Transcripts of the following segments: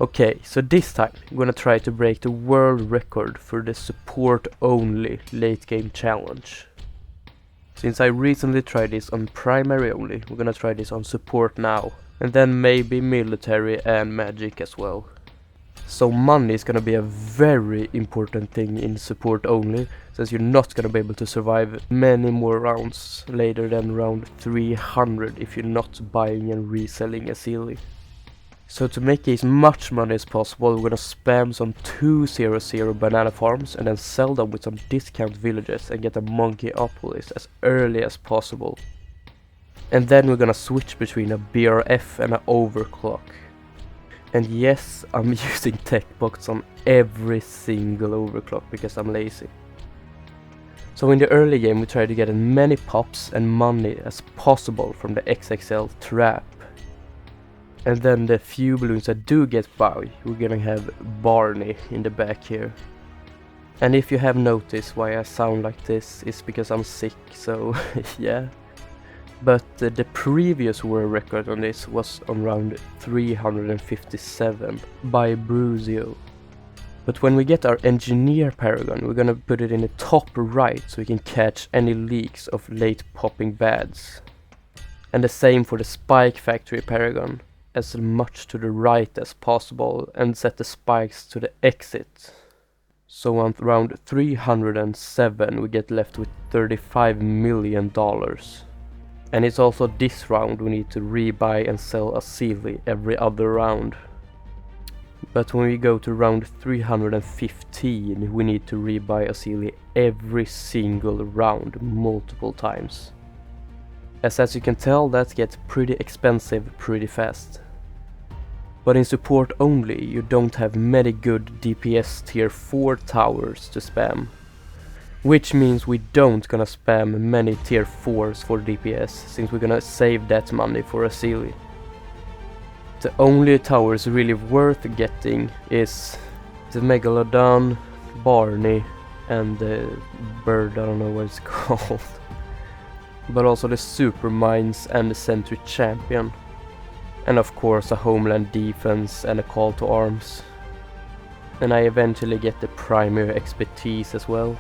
Okay, so this time I'm gonna try to break the world record for the support only late game challenge. Since I recently tried this on primary only, we're gonna try this on support now. And then maybe military and magic as well. So money is gonna be a very important thing in support only, since you're not gonna be able to survive many more rounds later than round 300 if you're not buying and reselling a Sealy. So to make as much money as possible, we're gonna spam some 200 banana farms and then sell them with some discount villages and get a Monkeyopolis as early as possible. And then we're gonna switch between a BRF and an overclock. And yes, I'm using tech box on every single overclock because I'm lazy. So in the early game we try to get as many pops and money as possible from the XXL trap. And then the few balloons that do get by, we're gonna have Barney in the back here. And if you have noticed why I sound like this, it's because I'm sick, so yeah. But the previous world record on this was on round 357 by Bruzio. But when we get our engineer paragon, we're gonna put it in the top right so we can catch any leaks of late popping bads. And the same for the spike factory paragon, as much to the right as possible, and set the spikes to the exit. So on round 307 we get left with $35 million. And it's also this round we need to rebuy and sell a Sealy every other round. But when we go to round 315 we need to rebuy a Sealy every single round multiple times. As you can tell, that gets pretty expensive pretty fast. But in support only you don't have many good DPS tier 4 towers to spam. Which means we don't gonna spam many tier 4s for DPS, since we're gonna save that money for a Sealy. The only towers really worth getting is the Megalodon, Barney, and the bird, I don't know what it's called. But also the Super Mines and the Sentry Champion. And of course a Homeland Defense and a Call to Arms. And I eventually get the Primary Expertise as well.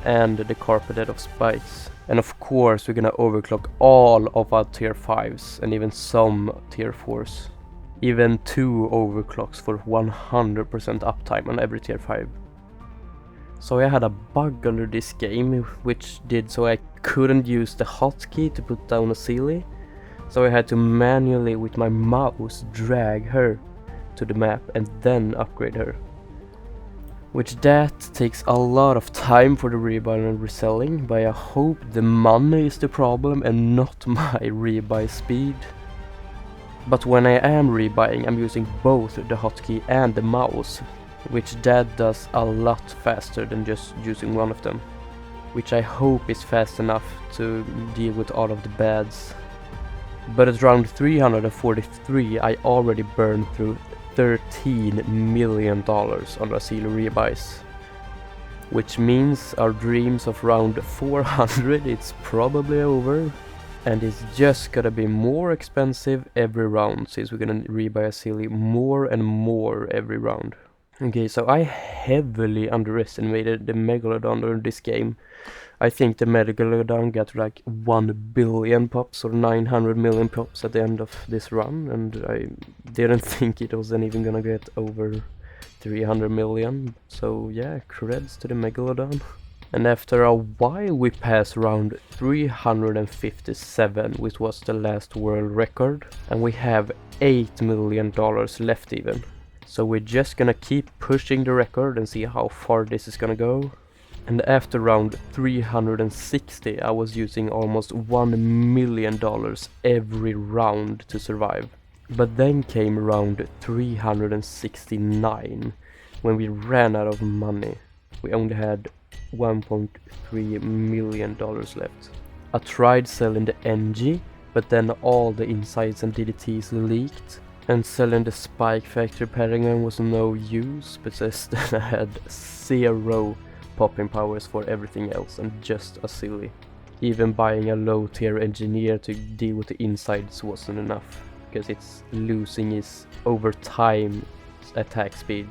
And the Carpeted of Spikes. And of course we're gonna overclock all of our tier 5s and even some tier 4s. Even 2 overclocks for 100% uptime on every tier 5. So I had a bug under this game which did so I couldn't use the hotkey to put down a Sealy. So I had to manually with my mouse drag her to the map and then upgrade her. Which that takes a lot of time for the rebuy and reselling, but I hope the money is the problem and not my rebuy speed. But when I am rebuying I'm using both the hotkey and the mouse, which that does a lot faster than just using one of them. Which I hope is fast enough to deal with all of the bads. But at round 343 I already burned through $13 million on our Sealy rebuys. Which means our dreams of round 400 it's probably over. And it's just gonna be more expensive every round, since we're gonna rebuy a Sealy more and more every round. Okay, so I heavily underestimated the Megalodon during this game. I think the Megalodon got like 1 billion pops or 900 million pops at the end of this run, and I didn't think it wasn't even gonna get over 300 million. So yeah, creds to the Megalodon. And after a while we passed around 357, which was the last world record, and we have $8 million left even. So we're just gonna keep pushing the record and see how far this is gonna go. And after round 360 I was using almost $1 million every round to survive. But then came round 369 when we ran out of money. We only had $1.3 million left. I tried selling the NG, but then all the insights and DDTs leaked. And selling the Spike Factory Paragon was no use, because then I had 0 popping powers for everything else and just a Sealy. Even buying a low tier engineer to deal with the insides wasn't enough, because it's losing is over time attack speed.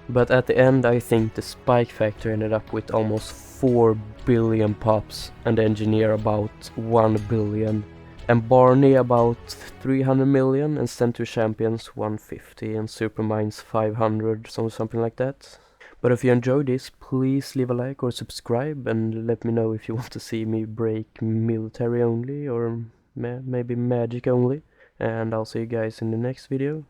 But at the end I think the Spike Factor ended up with almost 4 billion pops, and the Engineer about 1 billion, and Barney about 300 million, and Centaur Champions 150, and Supermines 500, something like that. But if you enjoyed this, please leave a like or subscribe, and let me know if you want to see me break military only, or maybe magic only. And I'll see you guys in the next video.